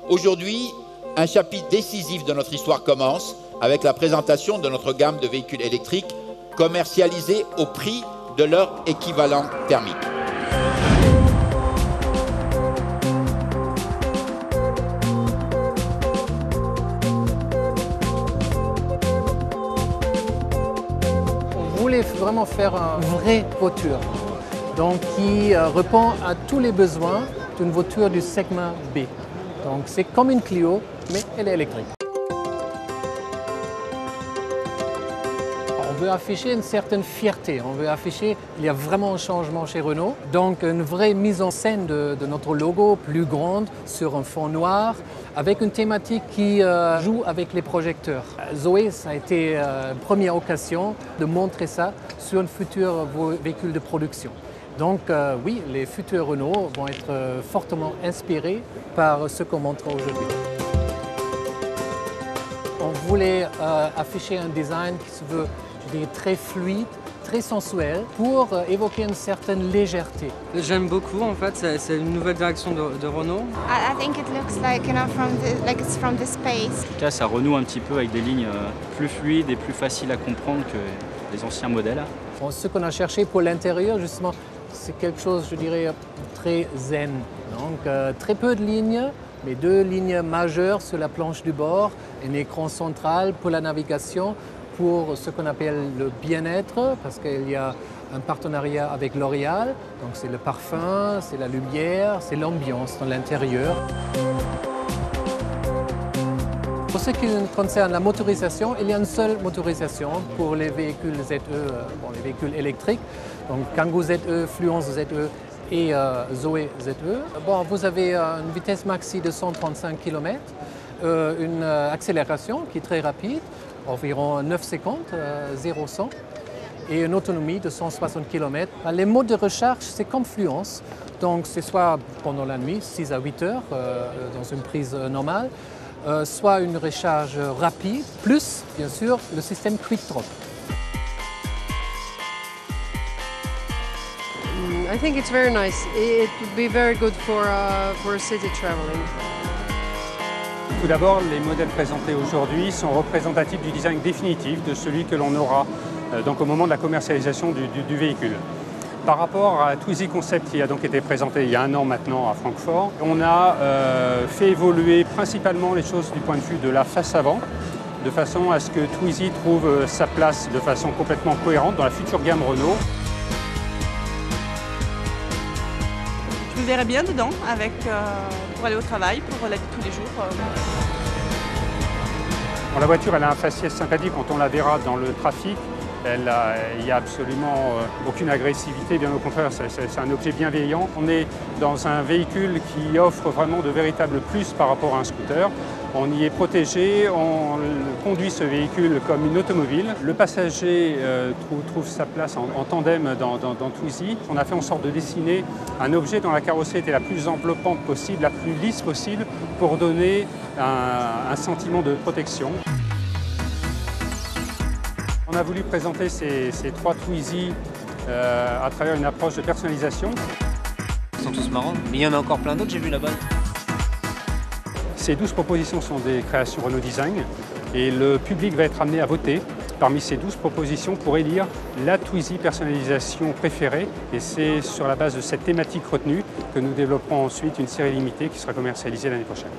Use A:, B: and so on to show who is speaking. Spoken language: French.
A: Aujourd'hui, un chapitre décisif de notre histoire commence avec la présentation de notre gamme de véhicules électriques commercialisés au prix de leur équivalent thermique.
B: On voulait vraiment faire une vraie voiture, donc qui répond à tous les besoins d'une voiture du segment B. Donc c'est comme une Clio, mais elle est électrique. On veut afficher une certaine fierté, on veut afficher qu'il y a vraiment un changement chez Renault. Donc une vraie mise en scène de notre logo plus grande sur un fond noir avec une thématique qui joue avec les projecteurs. Zoé, ça a été une première occasion de montrer ça sur un futur véhicule de production. Donc oui, les futurs Renault vont être fortement inspirés par ce qu'on montre aujourd'hui. On voulait afficher un design qui se veut, je dirais, très fluide, très sensuel, pour évoquer une certaine légèreté.
C: J'aime beaucoup, en fait, c'est une nouvelle direction de Renault.
D: I think it looks like, like it's from the space.
E: En tout cas, ça renoue un petit peu avec des lignes plus fluides et plus faciles à comprendre que les anciens modèles.
B: Bon, ce qu'on a cherché pour l'intérieur, justement, c'est quelque chose, je dirais, très zen. Donc très peu de lignes, mais 2 lignes majeures sur la planche du bord, un écran central pour la navigation, pour ce qu'on appelle le bien-être, parce qu'il y a un partenariat avec L'Oréal. Donc c'est le parfum, c'est la lumière, c'est l'ambiance dans l'intérieur. Pour ce qui concerne la motorisation, il y a une seule motorisation pour les véhicules ZE, les véhicules électriques. Donc Kangoo ZE, Fluence ZE et Zoé ZE. Bon, vous avez une vitesse maxi de 135 km, une accélération qui est très rapide, environ 9 secondes, 0-100, et une autonomie de 160 km. Les modes de recharge, c'est comme Fluence, donc c'est soit pendant la nuit, 6 à 8 heures, dans une prise normale, soit une recharge rapide, plus bien sûr le système Quick Drop.
F: I think it's very nice. It would be very good for city traveling.
G: Tout d'abord, les modèles présentés aujourd'hui sont représentatifs du design définitif de celui que l'on aura donc au moment de la commercialisation du véhicule. Par rapport à Twizy Concept qui a donc été présenté il y a 1 an maintenant à Francfort, on a fait évoluer principalement les choses du point de vue de la face avant, de façon à ce que Twizy trouve sa place de façon complètement cohérente dans la future gamme Renault.
H: Je me verrais bien dedans pour aller au travail, pour la vie de tous les jours.
G: Bon, la voiture elle a un faciès sympathique quand on la verra dans le trafic. Il n'y a absolument aucune agressivité, bien au contraire, c'est un objet bienveillant. On est dans un véhicule qui offre vraiment de véritables plus par rapport à un scooter. On y est protégé, on conduit ce véhicule comme une automobile. Le passager trouve sa place en tandem dans Twizy. On a fait en sorte de dessiner un objet dont la carrosserie était la plus enveloppante possible, la plus lisse possible, pour donner un sentiment de protection. On a voulu présenter ces 3 Twizy à travers une approche de personnalisation.
I: Ils sont tous marrants, mais il y en a encore plein d'autres, j'ai vu là-bas.
G: Ces 12 propositions sont des créations Renault Design et le public va être amené à voter parmi ces 12 propositions pour élire la Twizy personnalisation préférée. Et c'est sur la base de cette thématique retenue que nous développerons ensuite une série limitée qui sera commercialisée l'année prochaine.